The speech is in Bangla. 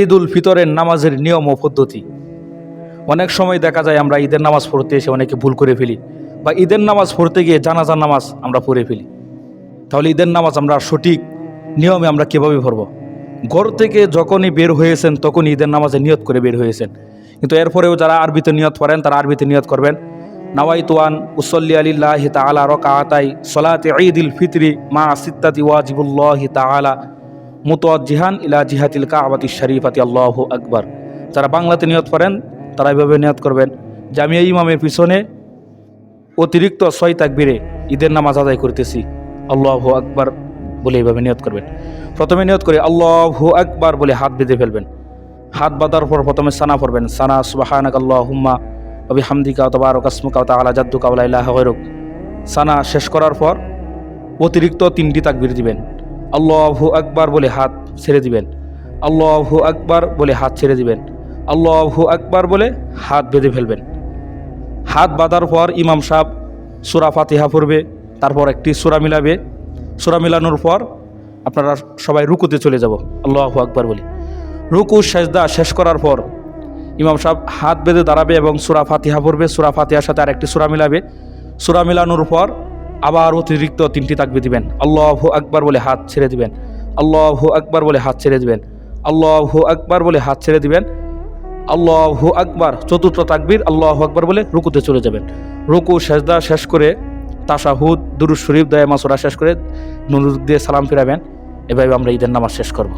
ঈদুল ফিতরের নামাজের নিয়ম ও পদ্ধতি। অনেক সময় দেখা যায় আমরা ঈদের নামাজ পড়তে এসে অনেকে ভুল করে ফেলি, বা ঈদের নামাজ পড়তে গিয়ে জানাজার নামাজ আমরা পড়ে ফেলি। তাহলে ঈদের নামাজ আমরা সঠিক নিয়মে আমরা কীভাবে পড়ব? ঘর থেকে যখনই বের হয়েছেন তখনই ঈদের নামাজে নিয়ত করে বের হয়েছেন, কিন্তু এরপরেও যারা আরবিতে নিয়ত করেন তারা আরবিতে নিয়ত করবেন। নাওয়াইতু আন উসল্লি আলিল্লাহি তাআলা রাকাআতাই সলাতি ঈদিল ফিতরি মা সিত্তাতি ওয়াজিবুল্লাহি তাআলা মুতাওয়াজ্জিহান ইলা জিহাতিল কাবাতিশ শরীফাতি আল্লাহু আকবার। যারা বাংলাতে নিয়ত করেন তারা এভাবে নিয়ত করবেন যে আমি এই ইমামের পিছনে অতিরিক্ত 6 তাকবীরে ঈদের নামাজ আদায় করতেছি, আল্লাহু আকবার বলে এইভাবে নিয়ত করবেন। প্রথমে নিয়ত করে আল্লাহু আকবার বলে হাত বেঁধে ফেলবেন। হাত বাঁধার পর প্রথমে সানা পড়বেন, সানা সুবহানাকাল্লাহুম্মা ওয়া বিহামদিকা ওয়া তাবারাকা ইসমুকা ওয়া তাআলা জাদ্দুকা ওয়া লা ইলাহা গায়রুক। সানা শেষ করার পর অতিরিক্ত 3টি তাকবীর দিবেন। আল্লাহু আকবার বলে হাত ছেড়ে দিবেন, আল্লাহু আকবার বলে হাত ছেড়ে দিবেন, আল্লাহু আকবার বলে হাত বেঁধে ফেলবেন। হাত বাঁধার পর ইমাম সাহেব সূরা ফাতিহা পড়বে, তারপর একটি সূরা মিলাবে। সূরা মিলানোর পর আপনারা সবাই রুকুতে চলে যাব আল্লাহু আকবার বলে। রুকু সেজদা শেষ করার পর ইমাম সাহেব হাত বেঁধে দাঁড়াবে এবং সূরা ফাতিহা পড়বে। সূরা ফাতিহার সাথে আরেকটি সূরা মিলাবে। সূরা মিলানোর পর আবার অতিরিক্ত 3টি তাকবীর দিবেন। আল্লাহু আকবার বলে হাত ছেড়ে দিবেন, আল্লাহু আকবার বলে হাত ছেড়ে দিবেন, আল্লাহু আকবার বলে হাত ছেড়ে দিবেন, আল্লাহু আকবার। 4র্থ তাকবীর আল্লাহু আকবার বলে রুকুতে চলে যাবেন। রুকু সেজদা শেষ করে তাশাহুদ দুরূদ শরীফ দয়া মাসুরা শেষ করে নুরুদ দিয়ে সালাম ফিরাবেন। এভাবে আমরা ঈদের নামাজ শেষ করব।